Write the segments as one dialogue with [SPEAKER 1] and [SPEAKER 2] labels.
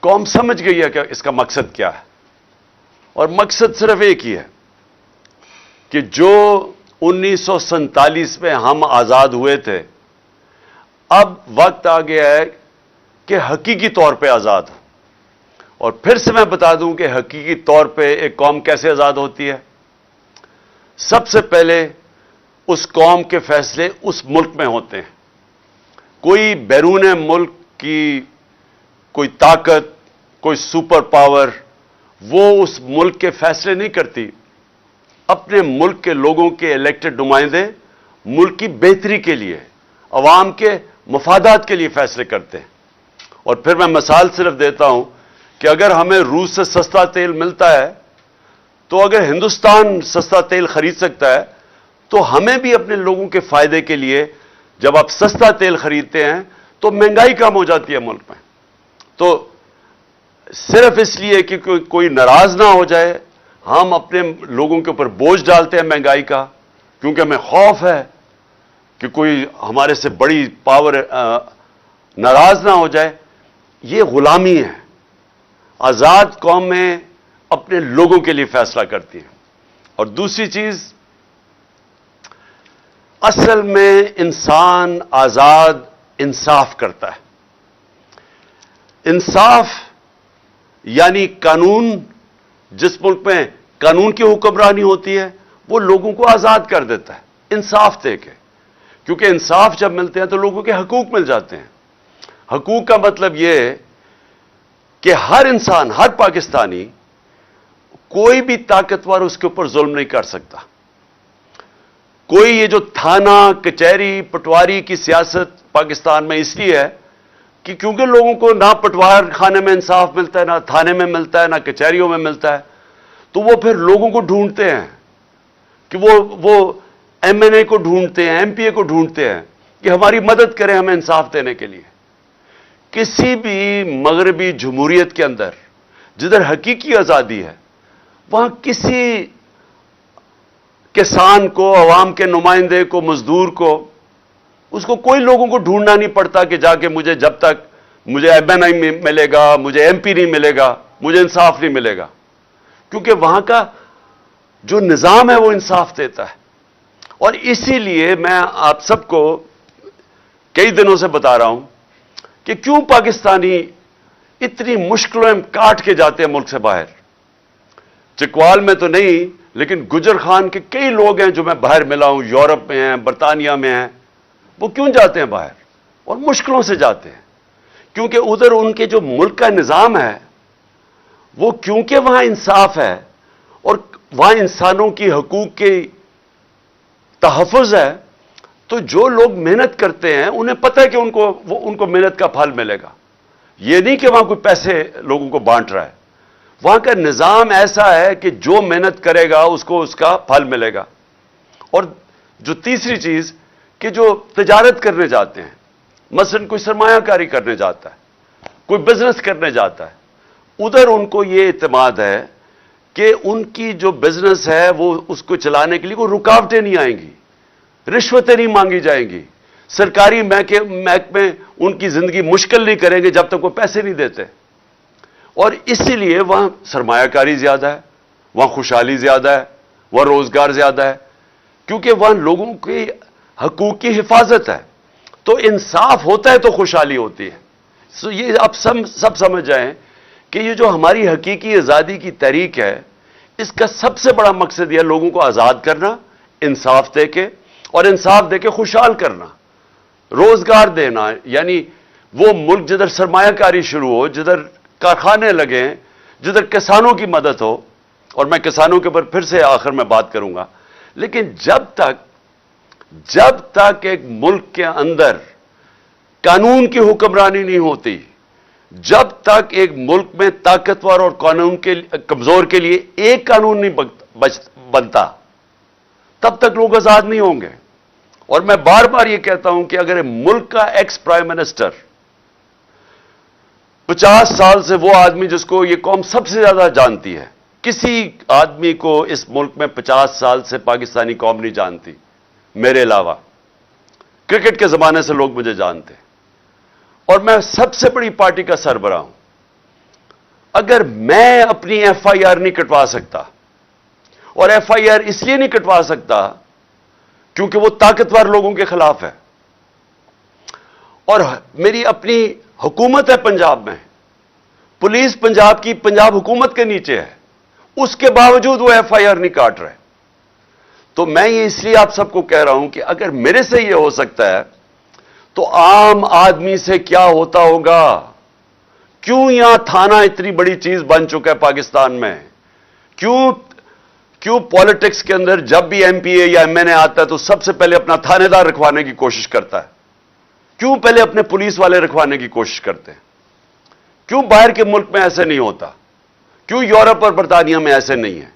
[SPEAKER 1] قوم سمجھ گئی ہے کہ اس کا مقصد کیا ہے، اور مقصد صرف ایک ہی ہے کہ جو 1947 میں ہم آزاد ہوئے تھے، اب وقت آ گیا ہے کہ حقیقی طور پہ آزاد ہو۔ اور پھر سے میں بتا دوں کہ حقیقی طور پہ ایک قوم کیسے آزاد ہوتی ہے۔ سب سے پہلے اس قوم کے فیصلے اس ملک میں ہوتے ہیں۔ کوئی بیرون ملک کی کوئی طاقت، کوئی سپر پاور وہ اس ملک کے فیصلے نہیں کرتی۔ اپنے ملک کے لوگوں کے الیکٹڈ نمائندے ملک کی بہتری کے لیے، عوام کے مفادات کے لیے فیصلے کرتے ہیں۔ اور پھر میں مثال صرف دیتا ہوں کہ اگر ہمیں روس سے سستا تیل ملتا ہے، تو اگر ہندوستان سستا تیل خرید سکتا ہے تو ہمیں بھی اپنے لوگوں کے فائدے کے لیے، جب آپ سستا تیل خریدتے ہیں تو مہنگائی کم ہو جاتی ہے ملک میں۔ تو صرف اس لیے کہ کوئی ناراض نہ ہو جائے، ہم اپنے لوگوں کے اوپر بوجھ ڈالتے ہیں مہنگائی کا، کیونکہ ہمیں خوف ہے کہ کوئی ہمارے سے بڑی پاور ناراض نہ ہو جائے۔ یہ غلامی ہے۔ آزاد قومیں اپنے لوگوں کے لیے فیصلہ کرتی ہیں۔ اور دوسری چیز، اصل میں انسان آزاد انصاف کرتا ہے۔ انصاف یعنی قانون، جس ملک میں قانون کی حکمرانی ہوتی ہے وہ لوگوں کو آزاد کر دیتا ہے انصاف دے کے، کیونکہ انصاف جب ملتے ہیں تو لوگوں کے حقوق مل جاتے ہیں۔ حقوق کا مطلب یہ ہے کہ ہر انسان، ہر پاکستانی، کوئی بھی طاقتور اس کے اوپر ظلم نہیں کر سکتا۔ کوئی یہ جو تھانہ، کچہری، پٹواری کی سیاست پاکستان میں اس لیے ہے کہ کیونکہ لوگوں کو نہ پٹوار خانے میں انصاف ملتا ہے، نہ تھانے میں ملتا ہے، نہ کچہریوں میں ملتا ہے، تو وہ پھر لوگوں کو ڈھونڈتے ہیں کہ وہ ایم این اے کو ڈھونڈتے ہیں، ایم پی اے کو ڈھونڈتے ہیں کہ ہماری مدد کریں ہمیں انصاف دینے کے لیے۔ کسی بھی مغربی جمہوریت کے اندر جدھر حقیقی آزادی ہے، وہاں کسی کسان کو، عوام کے نمائندے کو، مزدور کو، اس کو کوئی لوگوں کو ڈھونڈنا نہیں پڑتا کہ جا کے مجھے جب تک مجھے ایم این اے ملے گا، مجھے ایم پی نہیں ملے گا، مجھے انصاف نہیں ملے گا، کیونکہ وہاں کا جو نظام ہے وہ انصاف دیتا ہے۔ اور اسی لیے میں آپ سب کو کئی دنوں سے بتا رہا ہوں کہ کیوں پاکستانی اتنی مشکلیں کاٹ کے جاتے ہیں ملک سے باہر۔ چکوال میں تو نہیں، لیکن گجر خان کے کئی لوگ ہیں جو میں باہر ملا ہوں، یورپ میں ہیں، برطانیہ میں ہیں، وہ کیوں جاتے ہیں باہر؟ اور مشکلوں سے جاتے ہیں، کیونکہ ادھر ان کے جو ملک کا نظام ہے وہ، کیونکہ وہاں انصاف ہے اور وہاں انسانوں کی حقوق کی تحفظ ہے، تو جو لوگ محنت کرتے ہیں انہیں پتہ ہے کہ ان کو محنت کا پھل ملے گا۔ یہ نہیں کہ وہاں کوئی پیسے لوگوں کو بانٹ رہا ہے، وہاں کا نظام ایسا ہے کہ جو محنت کرے گا اس کو اس کا پھل ملے گا۔ اور جو تیسری چیز کہ جو تجارت کرنے جاتے ہیں، مثلا کوئی سرمایہ کاری کرنے جاتا ہے، کوئی بزنس کرنے جاتا ہے، ادھر ان کو یہ اعتماد ہے کہ ان کی جو بزنس ہے وہ اس کو چلانے کے لیے کوئی رکاوٹیں نہیں آئیں گی، رشوتیں نہیں مانگی جائیں گی، سرکاری محکمے ان کی زندگی مشکل نہیں کریں گے جب تک وہ پیسے نہیں دیتے۔ اور اسی لیے وہاں سرمایہ کاری زیادہ ہے، وہاں خوشحالی زیادہ ہے، وہاں روزگار زیادہ ہے، کیونکہ وہاں لوگوں کی حقوق کی حفاظت ہے۔ تو انصاف ہوتا ہے تو خوشحالی ہوتی ہے۔ یہ آپ سب سمجھ جائیں کہ یہ جو ہماری حقیقی آزادی کی تحریک ہے، اس کا سب سے بڑا مقصد یہ لوگوں کو آزاد کرنا، انصاف دے کے، اور انصاف دے کے خوشحال کرنا، روزگار دینا، یعنی وہ ملک جدھر سرمایہ کاری شروع ہو، جدھر کارخانے لگیں، جدھر کسانوں کی مدد ہو۔ اور میں کسانوں کے اوپر پھر سے آخر میں بات کروں گا، لیکن جب تک ایک ملک کے اندر قانون کی حکمرانی نہیں ہوتی، جب تک ایک ملک میں طاقتور اور قانون کے کمزور کے لیے ایک قانون نہیں بنتا، تب تک لوگ آزاد نہیں ہوں گے۔ اور میں بار بار یہ کہتا ہوں کہ اگر ملک کا ایکس پرائم منسٹر 50 سال سے وہ آدمی جس کو یہ قوم سب سے زیادہ جانتی ہے، کسی آدمی کو اس ملک میں 50 سال سے پاکستانی قوم نہیں جانتی میرے علاوہ، کرکٹ کے زمانے سے لوگ مجھے جانتے ہیں، اور میں سب سے بڑی پارٹی کا سربراہ ہوں، اگر میں اپنی ایف آئی آر نہیں کٹوا سکتا، اور ایف آئی آر اس لیے نہیں کٹوا سکتا کیونکہ وہ طاقتور لوگوں کے خلاف ہے، اور میری اپنی حکومت ہے پنجاب میں، پولیس پنجاب کی پنجاب حکومت کے نیچے ہے، اس کے باوجود وہ ایف آئی آر نہیں کاٹ رہے، تو میں یہ اس لیے آپ سب کو کہہ رہا ہوں کہ اگر میرے سے یہ ہو سکتا ہے تو عام آدمی سے کیا ہوتا ہوگا؟ کیوں یہاں تھانہ اتنی بڑی چیز بن چکا ہے پاکستان میں؟ کیوں پالیٹکس کے اندر جب بھی ایم پی اے یا ایم این اے آتا ہے تو سب سے پہلے اپنا تھانے دار رکھوانے کی کوشش کرتا ہے؟ کیوں پہلے اپنے پولیس والے رکھوانے کی کوشش کرتے ہیں؟ کیوں باہر کے ملک میں ایسے نہیں ہوتا؟ کیوں یورپ اور برطانیہ میں ایسے نہیں ہے؟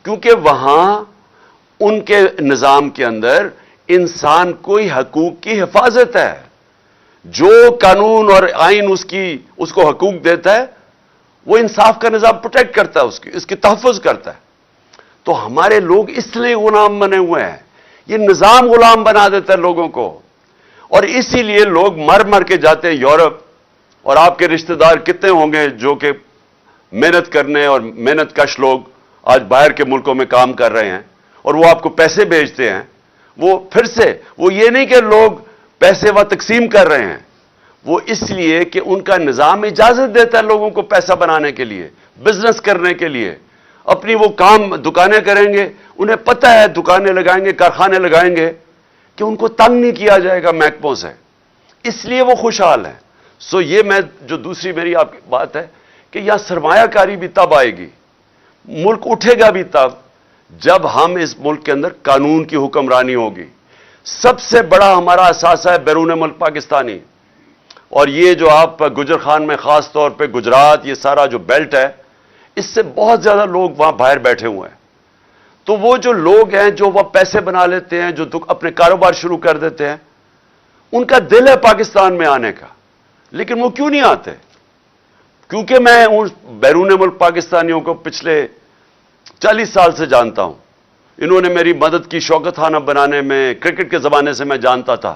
[SPEAKER 1] کیونکہ وہاں ان کے نظام کے اندر انسان کوئی حقوق کی حفاظت ہے، جو قانون اور آئین اس کو حقوق دیتا ہے وہ انصاف کا نظام پروٹیکٹ کرتا ہے، اس کی تحفظ کرتا ہے۔ تو ہمارے لوگ اس لیے غلام بنے ہوئے ہیں، یہ نظام غلام بنا دیتا ہے لوگوں کو، اور اسی لیے لوگ مر کے جاتے ہیں یورپ، اور آپ کے رشتہ دار کتنے ہوں گے جو کہ محنت کرنے اور محنت کش لوگ آج باہر کے ملکوں میں کام کر رہے ہیں، اور وہ آپ کو پیسے بھیجتے ہیں، وہ پھر سے وہ یہ نہیں کہ لوگ پیسے وہ تقسیم کر رہے ہیں، وہ اس لیے کہ ان کا نظام اجازت دیتا ہے لوگوں کو پیسہ بنانے کے لیے، بزنس کرنے کے لیے، اپنی وہ کام دکانیں کریں گے، انہیں پتہ ہے دکانیں لگائیں گے، کارخانے لگائیں گے کہ ان کو تنگ نہیں کیا جائے گا محکموں سے، اس لیے وہ خوشحال ہیں۔ سو یہ میں جو دوسری میری آپ کی بات ہے کہ یہاں سرمایہ کاری بھی تب آئے گی، ملک اٹھے گا بھی تب جب ہم اس ملک کے اندر قانون کی حکمرانی ہوگی۔ سب سے بڑا ہمارا اثاثہ ہے بیرون ملک پاکستانی، اور یہ جو آپ گجر خان میں خاص طور پہ گجرات، یہ سارا جو بیلٹ ہے، اس سے بہت زیادہ لوگ وہاں باہر بیٹھے ہوئے ہیں۔ تو وہ جو لوگ ہیں جو وہ پیسے بنا لیتے ہیں، جو اپنے کاروبار شروع کر دیتے ہیں، ان کا دل ہے پاکستان میں آنے کا، لیکن وہ کیوں نہیں آتے؟ کیونکہ میں ان بیرون ملک پاکستانیوں کو پچھلے 40 سال سے جانتا ہوں، انہوں نے میری مدد کی شوکت خانہ بنانے میں، کرکٹ کے زمانے سے میں جانتا تھا،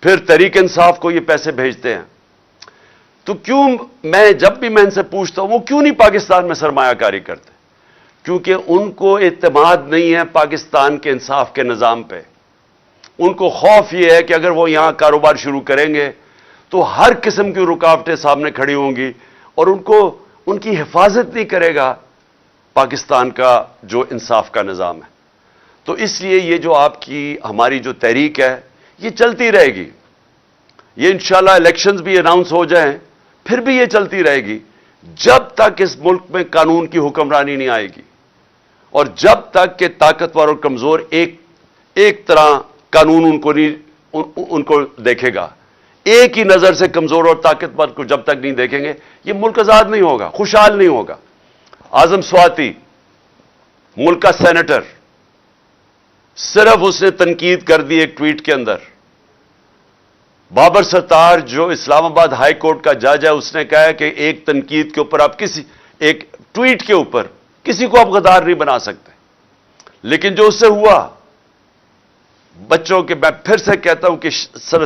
[SPEAKER 1] پھر تحریک انصاف کو یہ پیسے بھیجتے ہیں۔ تو کیوں جب بھی میں ان سے پوچھتا ہوں وہ کیوں نہیں پاکستان میں سرمایہ کاری کرتے؟ کیونکہ ان کو اعتماد نہیں ہے پاکستان کے انصاف کے نظام پہ، ان کو خوف یہ ہے کہ اگر وہ یہاں کاروبار شروع کریں گے تو ہر قسم کی رکاوٹیں سامنے کھڑی ہوں گی، اور ان کی حفاظت نہیں کرے گا پاکستان کا جو انصاف کا نظام ہے۔ تو اس لیے یہ جو آپ کی ہماری جو تحریک ہے یہ چلتی رہے گی، یہ انشاءاللہ الیکشنز بھی اناؤنس ہو جائیں پھر بھی یہ چلتی رہے گی جب تک اس ملک میں قانون کی حکمرانی نہیں آئے گی، اور جب تک کہ طاقتور اور کمزور ایک طرح قانون ان کو دیکھے گا، ایک ہی نظر سے کمزور اور طاقتور کو جب تک نہیں دیکھیں گے یہ ملک آزاد نہیں ہوگا، خوشحال نہیں ہوگا۔ اعظم سواتی ملک کا سینیٹر، صرف اس نے تنقید کر دی ایک ٹویٹ کے اندر۔ بابر ستار جو اسلام آباد ہائی کورٹ کا جج ہے، اس نے کہا ہے کہ ایک تنقید کے اوپر آپ ایک ٹویٹ کے اوپر کسی کو آپ غدار نہیں بنا سکتے، لیکن جو اس سے ہوا، بچوں کے، میں پھر سے کہتا ہوں کہ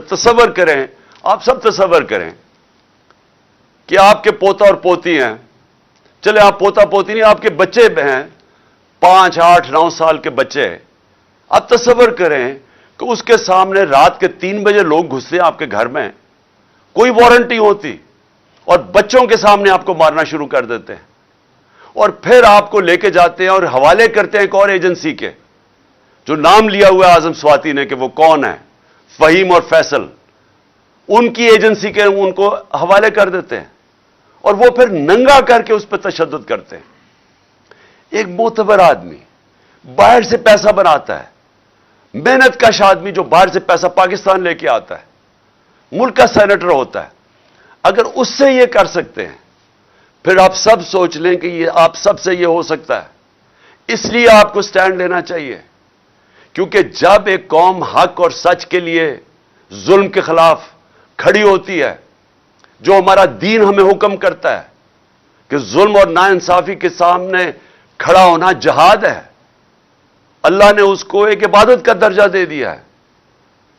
[SPEAKER 1] تصور کریں، آپ سب تصور کریں کہ آپ کے پوتا اور پوتی ہیں، چلے آپ پوتا پوتی نہیں، آپ کے بچے ہیں 5، 8، 9 سال کے بچے، آپ تصور کریں کہ اس کے سامنے رات کے 3 بجے لوگ گھستے ہیں آپ کے گھر میں، کوئی وارنٹ نہیں ہوتی، اور بچوں کے سامنے آپ کو مارنا شروع کر دیتے ہیں، اور پھر آپ کو لے کے جاتے ہیں اور حوالے کرتے ہیں ایک اور ایجنسی کے، جو نام لیا ہوا ہے اعظم سواتی نے کہ وہ کون ہے، فہیم اور فیصل، ان کی ایجنسی کے ان کو حوالے کر دیتے ہیں، اور وہ پھر ننگا کر کے اس پہ تشدد کرتے ہیں۔ ایک معتبر آدمی باہر سے پیسہ بناتا ہے، محنت کش آدمی جو باہر سے پیسہ پاکستان لے کے آتا ہے، ملک کا سینیٹر ہوتا ہے، اگر اس سے یہ کر سکتے ہیں، پھر آپ سب سوچ لیں کہ یہ آپ سب سے یہ ہو سکتا ہے۔ اس لیے آپ کو سٹینڈ لینا چاہیے، کیونکہ جب ایک قوم حق اور سچ کے لیے ظلم کے خلاف کھڑی ہوتی ہے، جو ہمارا دین ہمیں حکم کرتا ہے کہ ظلم اور ناانصافی کے سامنے کھڑا ہونا جہاد ہے، اللہ نے اس کو ایک عبادت کا درجہ دے دیا ہے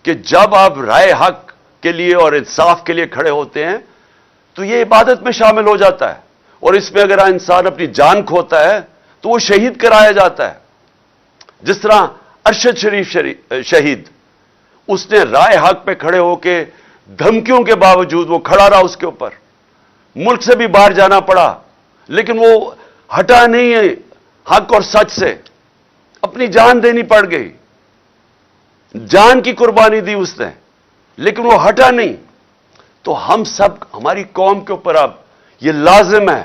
[SPEAKER 1] کہ جب آپ رائے حق کے لیے اور انصاف کے لیے کھڑے ہوتے ہیں تو یہ عبادت میں شامل ہو جاتا ہے، اور اس میں اگر انسان اپنی جان کھوتا ہے تو وہ شہید کرایا جاتا ہے. جس طرح ارشد شریف شہید، اس نے رائے حق پہ کھڑے ہو کے دھمکیوں کے باوجود وہ کھڑا رہا، اس کے اوپر ملک سے بھی باہر جانا پڑا لیکن وہ ہٹا نہیں ہے حق اور سچ سے. اپنی جان دینی پڑ گئی، جان کی قربانی دی اس نے، لیکن وہ ہٹا نہیں. تو ہم سب، ہماری قوم کے اوپر اب یہ لازم ہے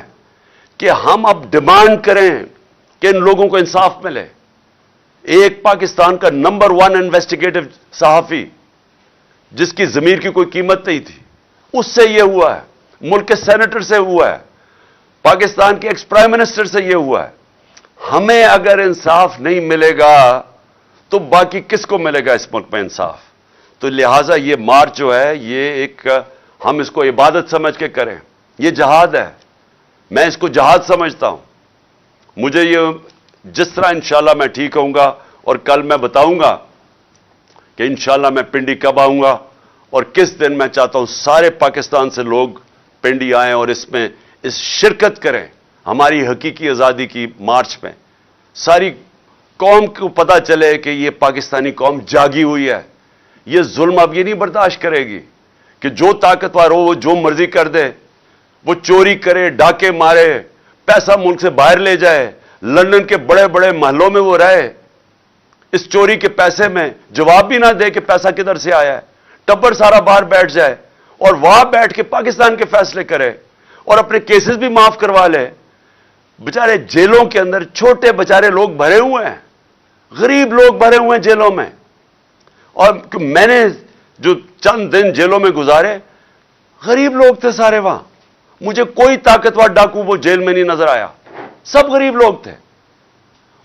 [SPEAKER 1] کہ ہم اب ڈیمانڈ کریں کہ ان لوگوں کو انصاف ملے. ایک پاکستان کا نمبر 1 انویسٹیگیٹو صحافی جس کی ضمیر کی کوئی قیمت نہیں تھی، اس سے یہ ہوا ہے، ملک کے سینیٹر سے ہوا ہے، پاکستان کے ایکس پرائم منسٹر سے یہ ہوا ہے. ہمیں اگر انصاف نہیں ملے گا تو باقی کس کو ملے گا اس ملک میں انصاف؟ تو لہٰذا یہ مارچ جو ہے، یہ ایک ہم اس کو عبادت سمجھ کے کریں. یہ جہاد ہے، میں اس کو جہاد سمجھتا ہوں. مجھے یہ جس طرح انشاءاللہ میں ٹھیک ہوں گا، اور کل میں بتاؤں گا کہ انشاءاللہ میں پنڈی کب آؤں گا اور کس دن. میں چاہتا ہوں سارے پاکستان سے لوگ پنڈی آئیں اور اس میں شرکت کریں ہماری حقیقی آزادی کی مارچ میں. ساری قوم کو پتہ چلے کہ یہ پاکستانی قوم جاگی ہوئی ہے. یہ ظلم اب یہ نہیں برداشت کرے گی کہ جو طاقتور ہو وہ جو مرضی کر دے، وہ چوری کرے، ڈاکے مارے، پیسہ ملک سے باہر لے جائے، لندن کے بڑے بڑے محلوں میں وہ رہے، اس چوری کے پیسے میں جواب بھی نہ دے کہ پیسہ کدھر سے آیا ہے. ٹبر سارا باہر بیٹھ جائے اور وہاں بیٹھ کے پاکستان کے فیصلے کرے اور اپنے کیسز بھی معاف کروا لے. بیچارے جیلوں کے اندر چھوٹے بیچارے لوگ بھرے ہوئے ہیں، غریب لوگ بھرے ہوئے ہیں جیلوں میں. اور میں نے جو چند دن جیلوں میں گزارے، غریب لوگ تھے سارے وہاں. مجھے کوئی طاقتور ڈاکو وہ جیل میں نہیں نظر آیا، سب غریب لوگ تھے.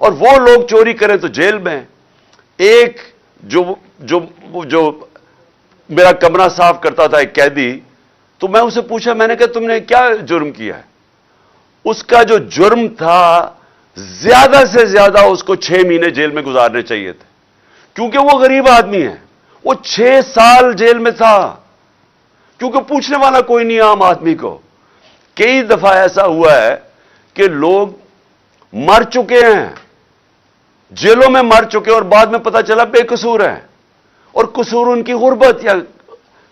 [SPEAKER 1] اور وہ لوگ چوری کریں تو جیل میں. ایک جو میرا کمرہ صاف کرتا تھا، ایک قیدی، تو میں اسے پوچھا، میں نے کہا تم نے کیا جرم کیا ہے؟ اس کا جو جرم تھا، زیادہ سے زیادہ اس کو 6 مہینے جیل میں گزارنے چاہیے تھے، کیونکہ وہ غریب آدمی ہے. وہ 6 سال جیل میں تھا کیونکہ پوچھنے والا کوئی نہیں عام آدمی کو. کئی دفعہ ایسا ہوا ہے کہ لوگ مر چکے ہیں، جیلوں میں مر چکے، اور بعد میں پتہ چلا بے قصور ہیں، اور قصور ان کی غربت یا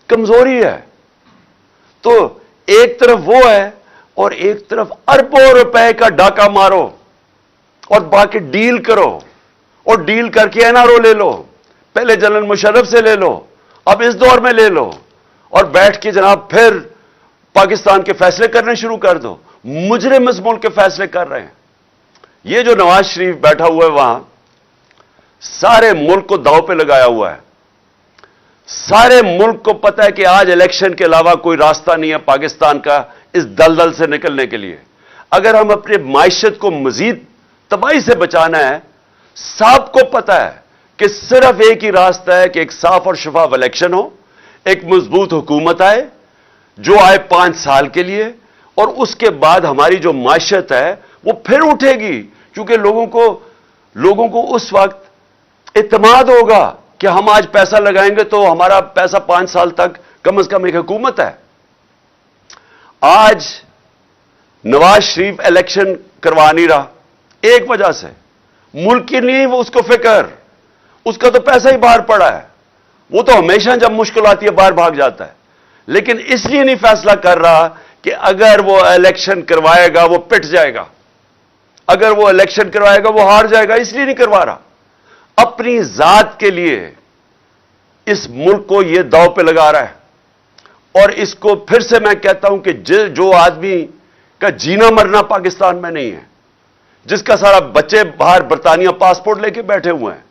[SPEAKER 1] کمزوری ہے. تو ایک طرف وہ ہے اور ایک طرف اربوں روپے کا ڈاکہ مارو اور باقی ڈیل کرو، اور ڈیل کر کے این آر او لے لو، پہلے جنرل مشرف سے لے لو، اب اس دور میں لے لو، اور بیٹھ کے جناب پھر پاکستان کے فیصلے کرنے شروع کر دو. مجرم اس ملک کے فیصلے کر رہے ہیں. یہ جو نواز شریف بیٹھا ہوا ہے وہاں، سارے ملک کو داؤ پہ لگایا ہوا ہے. سارے ملک کو پتہ ہے کہ آج الیکشن کے علاوہ کوئی راستہ نہیں ہے پاکستان کا اس دلدل سے نکلنے کے لیے. اگر ہم اپنے معیشت کو مزید تباہی سے بچانا ہے، سب کو پتہ ہے کہ صرف ایک ہی راستہ ہے کہ ایک صاف اور شفاف الیکشن ہو، ایک مضبوط حکومت آئے جو آئے 5 سال کے لیے، اور اس کے بعد ہماری جو معیشت ہے وہ پھر اٹھے گی. کیونکہ لوگوں کو اس وقت اعتماد ہوگا کہ ہم آج پیسہ لگائیں گے تو ہمارا پیسہ 5 سال تک کم از کم ایک حکومت ہے. آج نواز شریف الیکشن کروا نہیں رہا ایک وجہ سے، ملک کی نہیں وہ اس کو فکر، اس کا تو پیسہ ہی باہر پڑا ہے. وہ تو ہمیشہ جب مشکل آتی ہے باہر بھاگ جاتا ہے، لیکن اس لیے نہیں فیصلہ کر رہا کہ اگر وہ الیکشن کروائے گا وہ پٹ جائے گا، اگر وہ الیکشن کروائے گا وہ ہار جائے گا، اس لیے نہیں کروا رہا. اپنی ذات کے لیے اس ملک کو یہ داؤ پہ لگا رہا ہے. اور اس کو پھر سے میں کہتا ہوں کہ جو آدمی کا جینا مرنا پاکستان میں نہیں ہے، جس کا سارا بچے باہر برطانیہ پاسپورٹ لے کے بیٹھے ہوئے ہیں،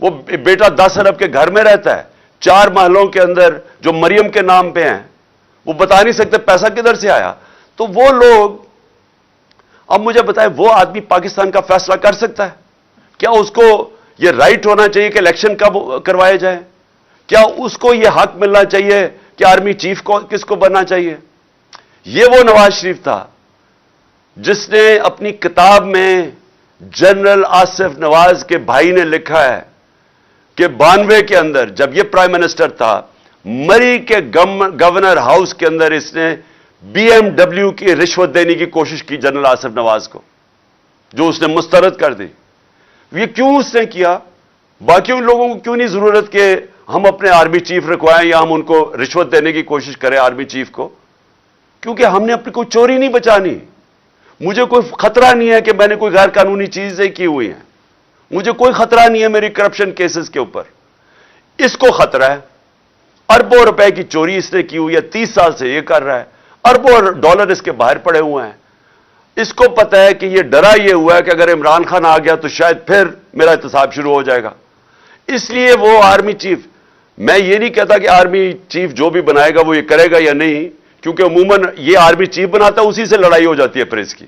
[SPEAKER 1] وہ بیٹا 10 ارب کے گھر میں رہتا ہے، 4 محلوں کے اندر جو مریم کے نام پہ ہیں، وہ بتا نہیں سکتے پیسہ کدھر سے آیا. تو وہ لوگ، اب مجھے بتائیں، وہ آدمی پاکستان کا فیصلہ کر سکتا ہے؟ کیا اس کو یہ رائٹ ہونا چاہیے کہ الیکشن کب کروائے جائیں؟ کیا اس کو یہ حق ملنا چاہیے کہ آرمی چیف کو کس کو بننا چاہیے؟ یہ وہ نواز شریف تھا جس نے اپنی کتاب میں جنرل آصف نواز کے بھائی نے لکھا ہے کہ 92 کے اندر جب یہ پرائم منسٹر تھا، مری کے گورنر ہاؤس کے اندر اس نے BMW کی رشوت دینے کی کوشش کی جنرل آصف نواز کو، جو اس نے مسترد کر دی. یہ کیوں اس نے کیا؟ باقیوں لوگوں کو کیوں نہیں ضرورت کہ ہم اپنے آرمی چیف رکھوائیں یا ہم ان کو رشوت دینے کی کوشش کریں آرمی چیف کو؟ کیونکہ ہم نے اپنی کوئی چوری نہیں بچانی. مجھے کوئی خطرہ نہیں ہے کہ میں نے کوئی غیر قانونی چیزیں کی ہوئی ہیں. مجھے کوئی خطرہ نہیں ہے میری کرپشن کیسز کے اوپر. اس کو خطرہ ہے. اربوں روپے کی چوری اس نے کی ہوئی ہے، 30 سال سے یہ کر رہا ہے. اربوں ڈالر اس کے باہر پڑے ہوئے ہیں. اس کو پتا ہے کہ یہ ڈرا یہ ہوا ہے کہ اگر عمران خان آ گیا تو شاید پھر میرا احتساب شروع ہو جائے گا. اس لیے وہ آرمی چیف، میں یہ نہیں کہتا کہ آرمی چیف جو بھی بنائے گا وہ یہ کرے گا یا نہیں، کیونکہ عموماً یہ آرمی چیف بناتا ہے، اسی سے لڑائی ہو جاتی ہے پھر اس کی،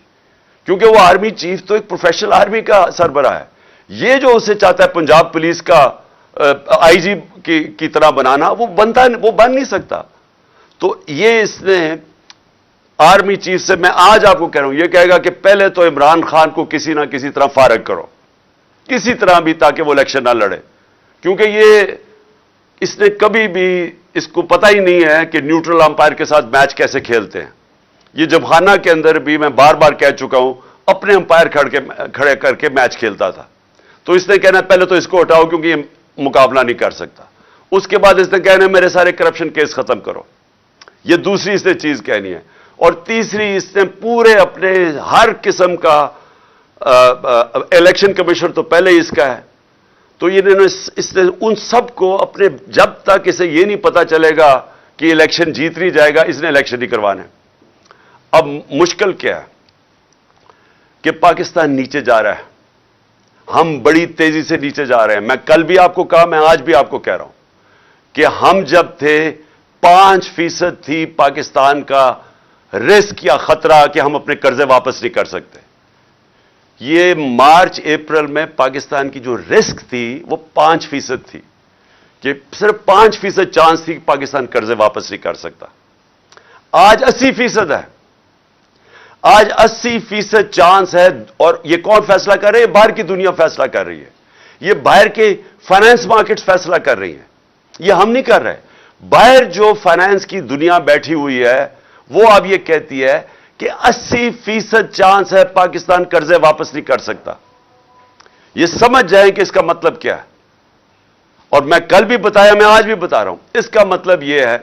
[SPEAKER 1] کیونکہ وہ آرمی چیف تو ایک پروفیشنل آرمی کا سربراہ ہے. یہ جو اسے چاہتا ہے پنجاب پولیس کا آئی جی کی طرح بنانا، وہ بن نہیں سکتا. تو یہ اس نے آرمی چیف سے، میں آج آپ کو کہہ رہا ہوں، یہ کہے گا کہ پہلے تو عمران خان کو کسی نہ کسی طرح فارغ کرو، کسی طرح بھی، تاکہ وہ الیکشن نہ لڑے. کیونکہ اس نے کبھی بھی، اس کو پتہ ہی نہیں ہے کہ نیوٹرل امپائر کے ساتھ میچ کیسے کھیلتے ہیں. یہ جمخانہ کے اندر بھی میں بار بار کہہ چکا ہوں، اپنے امپائر کھڑے کر کے میچ کھیلتا تھا. تو اس نے کہنا پہلے تو اس کو ہٹاؤ کیونکہ یہ مقابلہ نہیں کر سکتا. اس کے بعد اس نے کہنا میرے سارے کرپشن کیس ختم کرو. یہ دوسری اس نے چیز کہنی ہے. اور تیسری، اس نے پورے اپنے ہر قسم کا الیکشن کمیشن تو پہلے ہی اس کا ہے. تو اس نے ان سب کو اپنے، جب تک اسے یہ نہیں پتا چلے گا کہ الیکشن جیت نہیں جائے گا، اس نے الیکشن نہیں کروانے. اب مشکل کیا ہے کہ پاکستان نیچے جا رہا ہے. ہم بڑی تیزی سے نیچے جا رہے ہیں. میں کل بھی آپ کو کہا، میں آج بھی آپ کو کہہ رہا ہوں کہ ہم جب تھے 5% تھی پاکستان کا رسک یا خطرہ کہ ہم اپنے قرضے واپس نہیں کر سکتے. یہ مارچ اپریل میں پاکستان کی جو رسک تھی وہ 5% تھی، کہ صرف 5% چانس تھی کہ پاکستان قرضے واپس نہیں کر سکتا. آج 80% ہے. آج 80% چانس ہے. اور یہ کون فیصلہ کر رہے ہیں؟ باہر کی دنیا فیصلہ کر رہی ہے. یہ باہر کے فائنانس مارکیٹس فیصلہ کر رہی ہیں. یہ ہم نہیں کر رہے. باہر جو فائنانس کی دنیا بیٹھی ہوئی ہے وہ اب یہ کہتی ہے کہ 80% چانس ہے پاکستان قرضے واپس نہیں کر سکتا. یہ سمجھ جائیں کہ اس کا مطلب کیا ہے. اور میں کل بھی بتایا، میں آج بھی بتا رہا ہوں، اس کا مطلب یہ ہے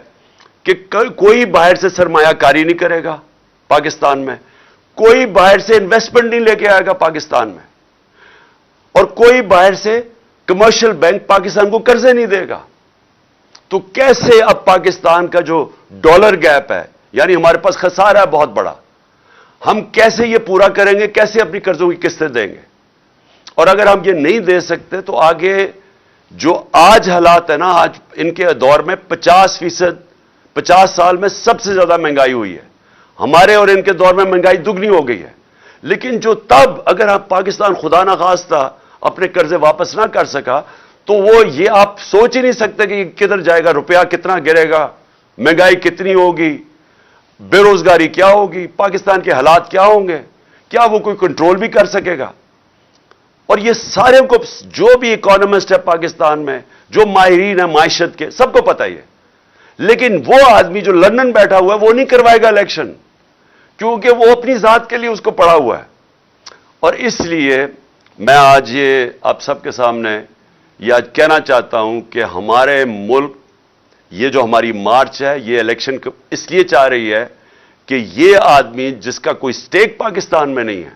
[SPEAKER 1] کہ کوئی باہر سے سرمایہ کاری نہیں کرے گا پاکستان میں، کوئی باہر سے انویسٹمنٹ نہیں لے کے آئے گا پاکستان میں، اور کوئی باہر سے کمرشل بینک پاکستان کو قرضے نہیں دے گا. تو کیسے اب پاکستان کا جو ڈالر گیپ ہے، یعنی ہمارے پاس خسارہ ہے بہت بڑا، ہم کیسے یہ پورا کریں گے؟ کیسے اپنی قرضوں کی قسطیں دیں گے؟ اور اگر ہم یہ نہیں دے سکتے تو آگے جو آج حالات ہے نا، آج ان کے دور میں 50 سال میں سب سے زیادہ مہنگائی ہوئی ہے. ہمارے اور ان کے دور میں مہنگائی دگنی ہو گئی ہے. لیکن جو تب، اگر آپ پاکستان خدا نہ خواستہ اپنے قرضے واپس نہ کر سکا، تو وہ یہ آپ سوچ ہی نہیں سکتے کہ یہ کدھر جائے گا، روپیہ کتنا گرے گا، مہنگائی کتنی ہوگی، بے روزگاری کیا ہوگی، پاکستان کے حالات کیا ہوں گے، کیا وہ کوئی کنٹرول بھی کر سکے گا. اور یہ سارے کو، جو بھی اکانومسٹ ہے پاکستان میں، جو ماہرین ہیں معیشت کے، سب کو پتہ ہی ہے. لیکن وہ آدمی جو لندن بیٹھا ہوا ہے وہ نہیں کروائے گا الیکشن، کیونکہ وہ اپنی ذات کے لیے اس کو پڑا ہوا ہے. اور اس لیے میں آج یہ آپ سب کے سامنے یہ آج کہنا چاہتا ہوں کہ ہمارے ملک، یہ جو ہماری مارچ ہے، یہ الیکشن اس لیے چاہ رہی ہے کہ یہ آدمی جس کا کوئی سٹیک پاکستان میں نہیں ہے،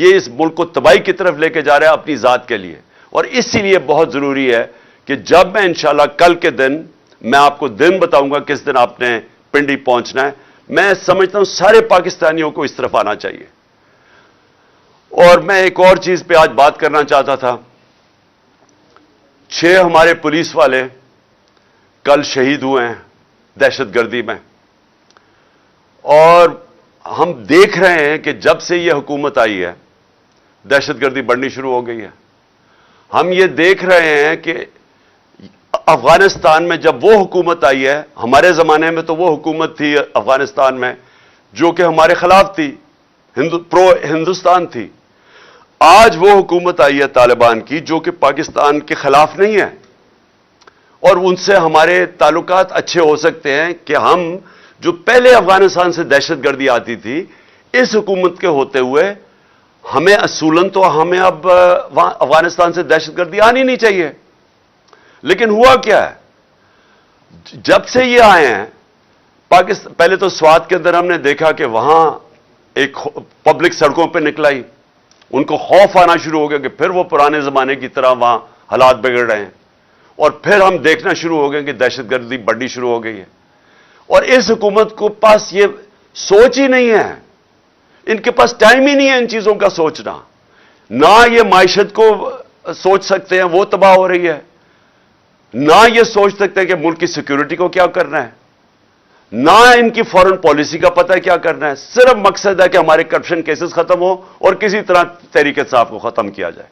[SPEAKER 1] یہ اس ملک کو تباہی کی طرف لے کے جا رہا ہے اپنی ذات کے لیے. اور اسی لیے بہت ضروری ہے کہ جب میں انشاءاللہ کل کے دن، میں آپ کو دن بتاؤں گا کس دن آپ نے پنڈی پہنچنا ہے. میں سمجھتا ہوں سارے پاکستانیوں کو اس طرف آنا چاہیے. اور میں ایک اور چیز پہ آج بات کرنا چاہتا تھا. 6 ہمارے پولیس والے کل شہید ہوئے ہیں دہشت گردی میں. اور ہم دیکھ رہے ہیں کہ جب سے یہ حکومت آئی ہے دہشت گردی بڑھنی شروع ہو گئی ہے. ہم یہ دیکھ رہے ہیں کہ افغانستان میں جب وہ حکومت آئی ہے، ہمارے زمانے میں تو وہ حکومت تھی افغانستان میں جو کہ ہمارے خلاف تھی، پرو ہندوستان تھی. آج وہ حکومت آئی ہے طالبان کی جو کہ پاکستان کے خلاف نہیں ہے، اور ان سے ہمارے تعلقات اچھے ہو سکتے ہیں کہ ہم جو پہلے افغانستان سے دہشت گردی آتی تھی، اس حکومت کے ہوتے ہوئے ہمیں اصولاً تو ہمیں اب افغانستان سے دہشت گردی آنی نہیں چاہیے، لیکن ہوا کیا ہے؟ جب سے یہ آئے ہیں پاکستان، پہلے تو سوات کے اندر ہم نے دیکھا کہ وہاں ایک پبلک سڑکوں پہ نکلائی، ان کو خوف آنا شروع ہو گیا کہ پھر وہ پرانے زمانے کی طرح وہاں حالات بگڑ رہے ہیں، اور پھر ہم دیکھنا شروع ہو گئے کہ دہشت گردی بڑھنی شروع ہو گئی ہے۔ اور اس حکومت کو پاس یہ سوچ ہی نہیں ہے، ان کے پاس ٹائم ہی نہیں ہے ان چیزوں کا سوچنا، نہ یہ معیشت کو سوچ سکتے ہیں، وہ تباہ ہو رہی ہے، نہ یہ سوچ سکتے ہیں کہ ملک کی سیکیورٹی کو کیا کرنا ہے، نہ ان کی فورن پالیسی کا پتہ ہے کیا کرنا ہے، صرف مقصد ہے کہ ہمارے کرپشن کیسز ختم ہو اور کسی طرح تحریک انصاف کو ختم کیا جائے،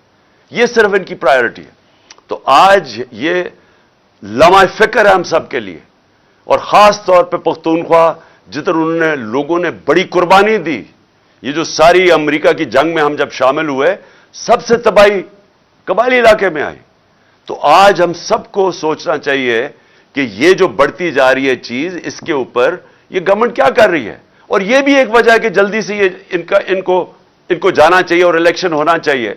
[SPEAKER 1] یہ صرف ان کی پرائیورٹی ہے۔ تو آج یہ لمحہ فکر ہے ہم سب کے لیے، اور خاص طور پہ پختونخوا جدھر انہوں نے لوگوں نے بڑی قربانی دی، یہ جو ساری امریکہ کی جنگ میں ہم جب شامل ہوئے، سب سے تباہی قبائلی علاقے میں آئی۔ تو آج ہم سب کو سوچنا چاہیے کہ یہ جو بڑھتی جا رہی ہے چیز، اس کے اوپر یہ گورنمنٹ کیا کر رہی ہے، اور یہ بھی ایک وجہ ہے کہ جلدی سے یہ ان کو جانا چاہیے اور الیکشن ہونا چاہیے،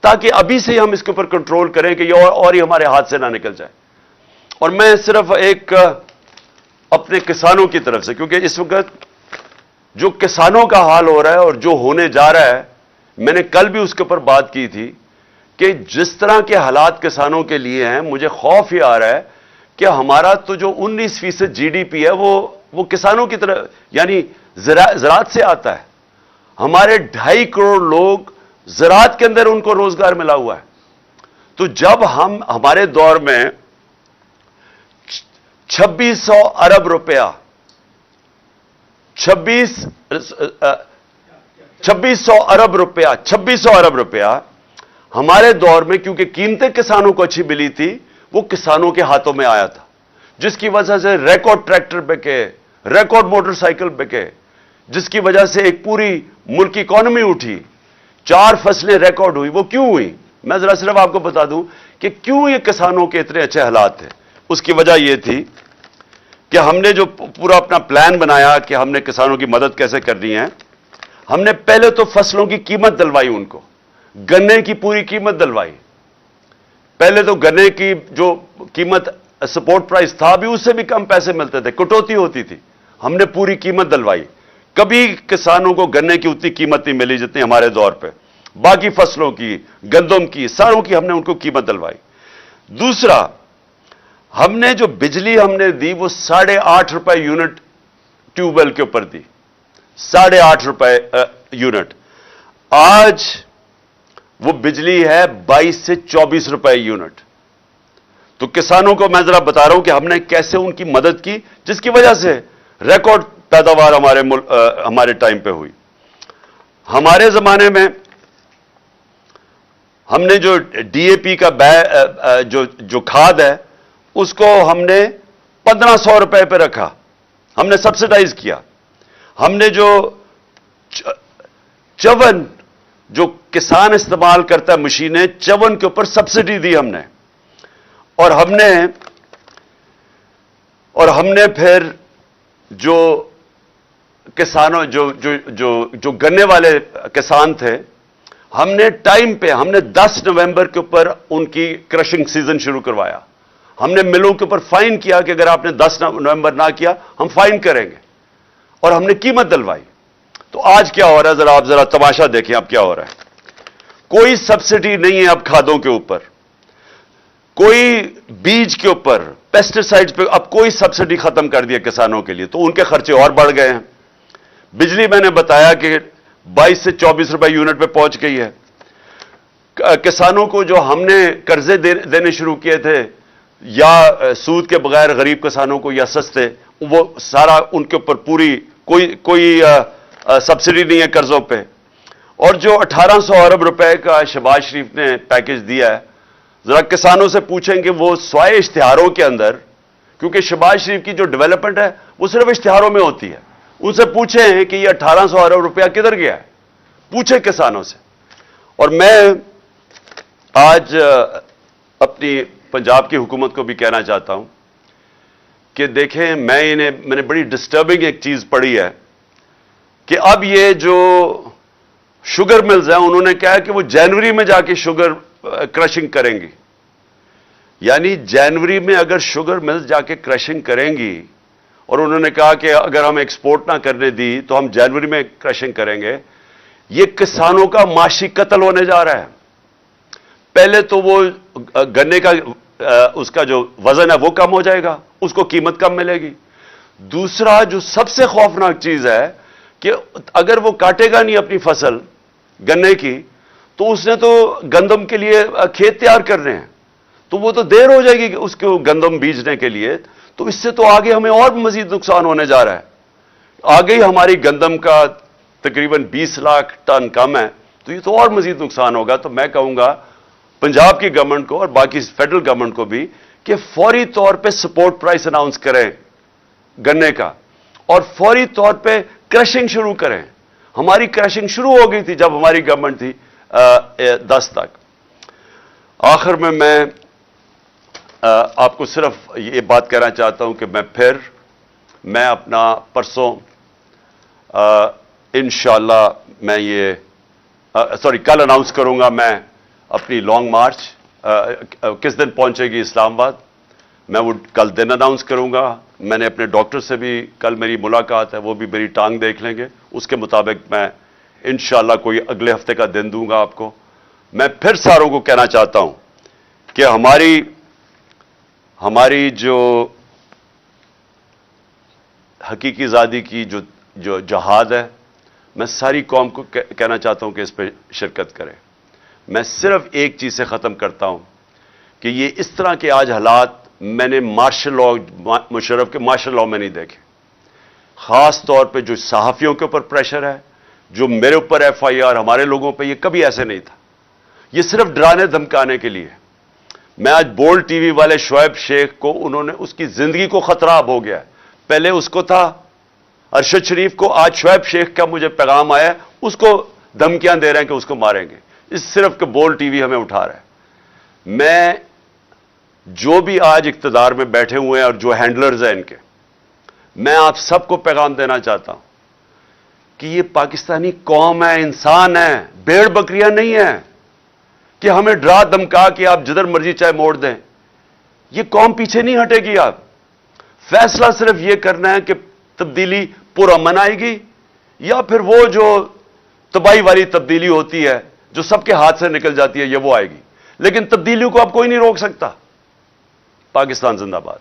[SPEAKER 1] تاکہ ابھی سے ہم اس کے اوپر کنٹرول کریں کہ یہ اور ہی ہمارے ہاتھ سے نہ نکل جائے۔ اور میں صرف ایک اپنے کسانوں کی طرف سے، کیونکہ اس وقت جو کسانوں کا حال ہو رہا ہے اور جو ہونے جا رہا ہے، میں نے کل بھی اس کے اوپر بات کی تھی کہ جس طرح کے حالات کسانوں کے لیے ہیں، مجھے خوف ہی آ رہا ہے کہ ہمارا تو جو 19% جی ڈی پی ہے وہ کسانوں کی طرف، یعنی زراعت سے آتا ہے۔ ہمارے 2.5 کروڑ لوگ زراعت کے اندر ان کو روزگار ملا ہوا ہے۔ تو جب ہمارے دور میں 2600 ارب روپیہ 2600 ارب روپیہ ہمارے دور میں، کیونکہ قیمتیں کسانوں کو اچھی ملی تھی، وہ کسانوں کے ہاتھوں میں آیا تھا، جس کی وجہ سے ریکارڈ ٹریکٹر بکے، ریکارڈ موٹر سائیکل بکے، جس کی وجہ سے ایک پوری ملک کی اکانومی اٹھی، 4 فصلیں ریکارڈ ہوئی۔ وہ کیوں ہوئی؟ میں ذرا صرف آپ کو بتا دوں کہ کیوں یہ کسانوں کے اتنے اچھے حالات تھے۔ اس کی وجہ یہ تھی کہ ہم نے جو پورا اپنا پلان بنایا کہ ہم نے کسانوں کی مدد کیسے کرنی ہے، ہم نے پہلے تو فصلوں کی قیمت دلوائی، ان کو گنے کی پوری قیمت دلوائی۔ پہلے تو گنے کی جو قیمت سپورٹ پرائس تھا، ابھی اس سے بھی کم پیسے ملتے تھے، کٹوتی ہوتی تھی، ہم نے پوری قیمت دلوائی۔ کبھی کسانوں کو گنے کی اتنی قیمت نہیں ملی جتنی ہمارے دور پہ، باقی فصلوں کی، گندم کی، ساروں کی ہم نے ان کو قیمت دلوائی۔ دوسرا، ہم نے جو بجلی ہم نے دی وہ 8.5 روپے یونٹ ٹیوب ویل کے اوپر دی، 8.5 روپے یونٹ۔ آج وہ بجلی ہے 22 سے 24 روپے یونٹ۔ تو کسانوں کو میں ذرا بتا رہا ہوں کہ ہم نے کیسے ان کی مدد کی، جس کی وجہ سے ریکارڈ پیداوار ہمارے ٹائم پہ ہوئی۔ ہمارے زمانے میں ہم نے جو ڈی اے پی کا جو کھاد ہے، اس کو ہم نے 1500 روپے پہ رکھا، ہم نے سبسڈائز کیا۔ ہم نے جو چون جو کسان استعمال کرتا ہے مشینیں، چون کے اوپر سبسڈی دی ہم نے، اور ہم نے پھر جو کسانوں جو گنے والے کسان تھے، ہم نے ٹائم پہ، ہم نے 10 نومبر کے اوپر ان کی کرشنگ سیزن شروع کروایا۔ ہم نے ملوں کے اوپر فائن کیا کہ اگر آپ نے 10 نومبر نہ کیا ہم فائن کریں گے، اور ہم نے قیمت دلوائی۔ تو آج کیا ہو رہا ہے، آپ ذرا تماشا دیکھیں اب کیا ہو رہا ہے۔ کوئی سبسڈی نہیں ہے اب کھادوں کے اوپر، کوئی بیج کے اوپر، پیسٹیسائڈز پہ اب کوئی سبسڈی ختم کر دیا کسانوں کے لیے، تو ان کے خرچے اور بڑھ گئے ہیں۔ بجلی میں نے بتایا کہ 22 سے 24 روپے یونٹ پہ پہنچ گئی ہے۔ کسانوں کو جو ہم نے قرضے دینے شروع کیے تھے، یا سود کے بغیر غریب کسانوں کو، یا سستے، وہ سارا ان کے اوپر پوری کوئی سبسڈی نہیں ہے قرضوں پہ۔ اور جو 1800 ارب روپے کا شہباز شریف نے پیکج دیا ہے، ذرا کسانوں سے پوچھیں کہ وہ سوائے اشتہاروں کے اندر، کیونکہ شہباز شریف کی جو ڈیولپمنٹ ہے وہ صرف اشتہاروں میں ہوتی ہے، ان سے پوچھیں کہ یہ 1800 ارب روپیہ کدھر گیا ہے، پوچھیں کسانوں سے۔ اور میں آج اپنی پنجاب کی حکومت کو بھی کہنا چاہتا ہوں کہ دیکھیں میں نے بڑی ڈسٹربنگ ایک چیز پڑھی ہے کہ اب یہ جو شوگر ملز ہیں انہوں نے کہا کہ وہ جنوری میں جا کے شوگر کرشنگ کریں گی. یعنی جنوری میں اگر شوگر ملز جا کے کرشنگ کریں گی اور انہوں نے کہا کہ اگر ہم ایکسپورٹ نہ کرنے دی تو ہم جنوری میں کرشنگ کریں گے, یہ کسانوں کا معاشی قتل ہونے جا رہا ہے. پہلے تو وہ گنے کا اس کا جو وزن ہے وہ کم ہو جائے گا, اس کو قیمت کم ملے گی. دوسرا جو سب سے خوفناک چیز ہے کہ اگر وہ کاٹے گا نہیں اپنی فصل گنے کی تو اس نے تو گندم کے لیے کھیت تیار کرنے ہیں, تو وہ تو دیر ہو جائے گی کہ اس کو گندم بیجنے کے لیے. تو اس سے تو آگے ہمیں اور مزید نقصان ہونے جا رہا ہے. آگے ہی ہماری گندم کا تقریباً 20 لاکھ ٹن کم ہے, تو یہ تو اور مزید نقصان ہوگا. تو میں کہوں گا پنجاب کی گورنمنٹ کو اور باقی فیڈرل گورنمنٹ کو بھی کہ فوری طور پہ سپورٹ پرائس اناؤنس کریں گنے کا اور فوری طور پہ کرشنگ شروع کریں. ہماری کرشنگ شروع ہو گئی تھی جب ہماری گورنمنٹ تھی 10 تک. آخر میں آپ کو صرف یہ بات کہنا چاہتا ہوں کہ میں اپنا پرسوں انشاءاللہ میں کل اناؤنس کروں گا میں اپنی لانگ مارچ کس دن پہنچے گی اسلام آباد. میں وہ کل دن اناؤنس کروں گا. میں نے اپنے ڈاکٹر سے بھی کل میری ملاقات ہے, وہ بھی میری ٹانگ دیکھ لیں گے. اس کے مطابق میں انشاءاللہ کوئی اگلے ہفتے کا دن دوں گا آپ کو. میں پھر ساروں کو کہنا چاہتا ہوں کہ ہماری جو حقیقی آزادی کی جو جہاد ہے, میں ساری قوم کو کہنا چاہتا ہوں کہ اس پہ شرکت کریں. میں صرف ایک چیز سے ختم کرتا ہوں کہ یہ اس طرح کے آج حالات میں نے مارشل لاء مشرف کے مارشل لاء میں نہیں دیکھے. خاص طور پہ جو صحافیوں کے اوپر پریشر ہے, جو میرے اوپر FIR, ہمارے لوگوں پہ, یہ کبھی ایسے نہیں تھا. یہ صرف ڈرانے دھمکانے کے لیے. میں آج بولڈ ٹی وی والے شعیب شیخ کو, انہوں نے اس کی زندگی کو خطرہ اب ہو گیا ہے. پہلے اس کو تھا ارشد شریف کو, آج شعیب شیخ کا مجھے پیغام آیا ہے اس کو دھمکیاں دے رہے ہیں کہ اس کو ماریں گے. اس صرف کہ بولڈ ٹی وی ہمیں اٹھا رہا ہے. میں جو بھی آج اقتدار میں بیٹھے ہوئے ہیں اور جو ہینڈلرز ہیں ان کے, میں آپ سب کو پیغام دینا چاہتا ہوں کہ یہ پاکستانی قوم ہے, انسان ہے, بھیڑ بکریاں نہیں ہیں کہ ہمیں ڈرا دھمکا کہ آپ جدھر مرضی چاہے موڑ دیں. یہ قوم پیچھے نہیں ہٹے گی. آپ فیصلہ صرف یہ کرنا ہے کہ تبدیلی پرامن آئے گی یا پھر وہ جو تباہی والی تبدیلی ہوتی ہے جو سب کے ہاتھ سے نکل جاتی ہے, یہ وہ آئے گی. لیکن تبدیلیوں کو اب کوئی نہیں روک سکتا. پاکستان زندہ باد.